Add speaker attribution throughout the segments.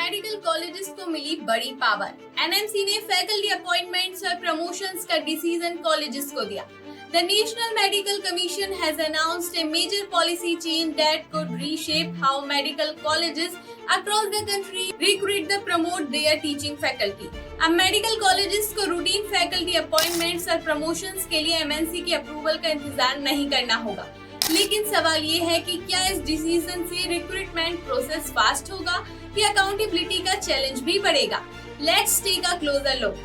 Speaker 1: Medical colleges को मिली बड़ी power. NMC ने फैकल्टी अपॉइंटमेंट्स और प्रमोशंस का डिसीजन कॉलेजेस को दिया। The National Medical Commission has announced a major policy change that could reshape how medical colleges across the country recruit and promote their teaching faculty. अब medical colleges को routine faculty appointments और promotions के लिए MNC की approval का इंतजार नहीं करना होगा। लेकिन सवाल ये है कि क्या इस डिसीजन से रिक्रूटमेंट प्रोसेस फास्ट होगा या अकाउंटेबिलिटी का चैलेंज भी बढ़ेगा। Let's take a closer look.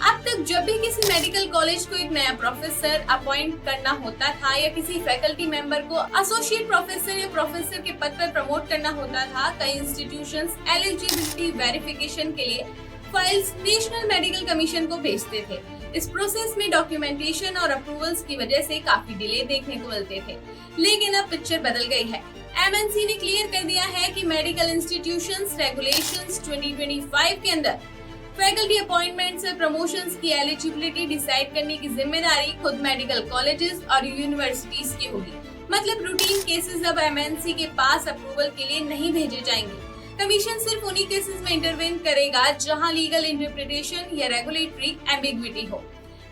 Speaker 1: अब तक जब भी किसी मेडिकल कॉलेज को एक नया प्रोफेसर अपॉइंट करना होता था या किसी फैकल्टी मेंबर को एसोसिएट प्रोफेसर या प्रोफेसर के पद पर प्रमोट करना होता था, कई इंस्टीट्यूशंस एलिजिबिलिटी वेरिफिकेशन के लिए फाइल्स नेशनल मेडिकल कमीशन को भेजते थे। इस प्रोसेस में डॉक्यूमेंटेशन और अप्रूवल्स की वजह से काफी डिले देखने को मिलते थे, लेकिन अब पिक्चर बदल गई है। एमएनसी ने क्लियर कर दिया है कि मेडिकल इंस्टीट्यूशंस रेगुलेशंस 2025 के अंदर फैकल्टी अपॉइंटमेंट्स और प्रमोशंस की एलिजिबिलिटी डिसाइड करने की जिम्मेदारी खुद मेडिकल कॉलेजेस और यूनिवर्सिटीज की होगी। मतलब रूटीन केसेस अब एमएनसी के पास अप्रूवल के लिए नहीं भेजे जाएंगे। कमीशन सिर्फ उन्हीं केसेस में इंटरवेन करेगा जहां लीगल इंटरप्रिटेशन या रेगुलेटरी एम्बिग्विटी हो।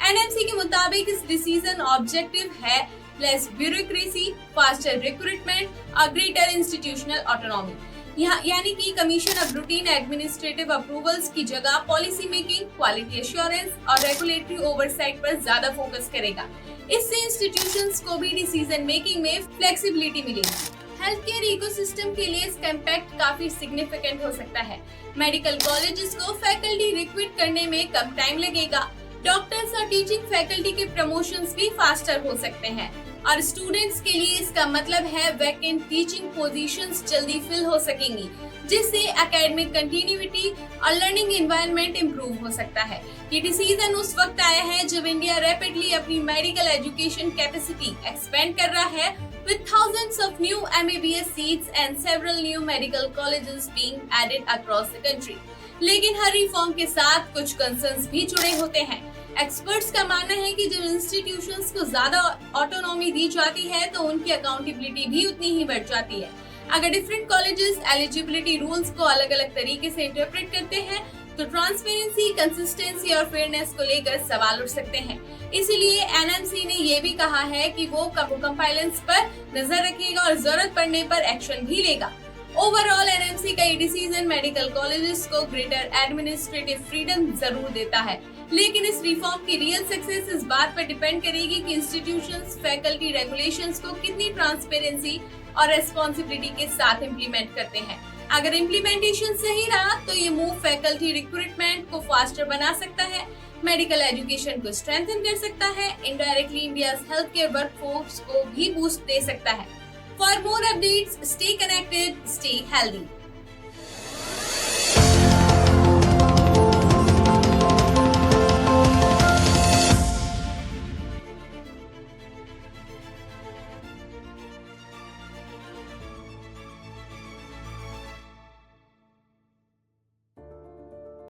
Speaker 1: एनएमसी के मुताबिक इस डिसीजन ऑब्जेक्टिव है लेस ब्यूरोक्रेसी, फास्टर रिक्रूटमेंट और ग्रेटर इंस्टीट्यूशनल ऑटोनॉमी। यानी कि कमीशन अब रूटीन एडमिनिस्ट्रेटिव अप्रूवल्स की जगह पॉलिसी मेकिंग, क्वालिटी एश्योरेंस और रेगुलेटरी ओवरसाइट पर ज्यादा फोकस करेगा। इससे इंस्टीट्यूशंस को भी डिसीजन मेकिंग में फ्लेक्सिबिलिटी मिलेगी। हेल्थ केयर इकोसिस्टम के लिए इसका इम्पैक्ट काफी सिग्निफिकेंट हो सकता है। मेडिकल कॉलेजेस को फैकल्टी रिक्रूट करने में कम टाइम लगेगा। डॉक्टर्स और टीचिंग फैकल्टी के प्रमोशंस भी फास्टर हो सकते हैं और स्टूडेंट्स के लिए इसका मतलब है वैकेंट टीचिंग पोजीशंस जल्दी फिल हो सकेंगी, जिससे एकेडमिक कंटिन्यूटी और लर्निंग एनवायरनमेंट इंप्रूव हो सकता है। ये डिसीजन उस वक्त आया है जब इंडिया रैपिडली अपनी मेडिकल एजुकेशन कैपेसिटी एक्सपेंड कर रहा है with thousands of new MBBS seats and several new medical colleges being added across the country. लेकिन हर रिफॉर्म के साथ कुछ कंसर्न्स भी जुड़े होते हैं। एक्सपर्ट्स का मानना है कि जब इंस्टीट्यूशंस को ज्यादा ऑटोनॉमी दी जाती है तो उनकी अकाउंटेबिलिटी भी उतनी ही बढ़ जाती है। अगर डिफरेंट कॉलेजेस एलिजिबिलिटी रूल्स को अलग अलग तरीके से इंटरप्रेट करते हैं तो ट्रांसपेरेंसी, कंसिस्टेंसी और फेयरनेस को लेकर सवाल उठ सकते हैं। इसीलिए एनएमसी ने ये भी कहा है कि वो कंप्लायंस पर नजर रखेगा और जरूरत पड़ने पर एक्शन भी लेगा। ओवरऑल एनएमसी का ये डिसीजन मेडिकल कॉलेजेस को ग्रेटर एडमिनिस्ट्रेटिव फ्रीडम जरूर देता है, लेकिन इस रिफॉर्म की रियल सक्सेस इस बात पर डिपेंड करेगी कि इंस्टीट्यूशंस फैकल्टी रेगुलेशंस को कितनी ट्रांसपेरेंसी और रेस्पॉन्सिबिलिटी के साथ इम्प्लीमेंट करते हैं। अगर इम्प्लीमेंटेशन सही रहा तो ये मूव फैकल्टी रिक्रूटमेंट को फास्टर बना सकता है, मेडिकल एजुकेशन को स्ट्रेंथन कर सकता है, indirectly India's health care workforce को भी बूस्ट दे सकता है। For more updates, stay connected, stay healthy.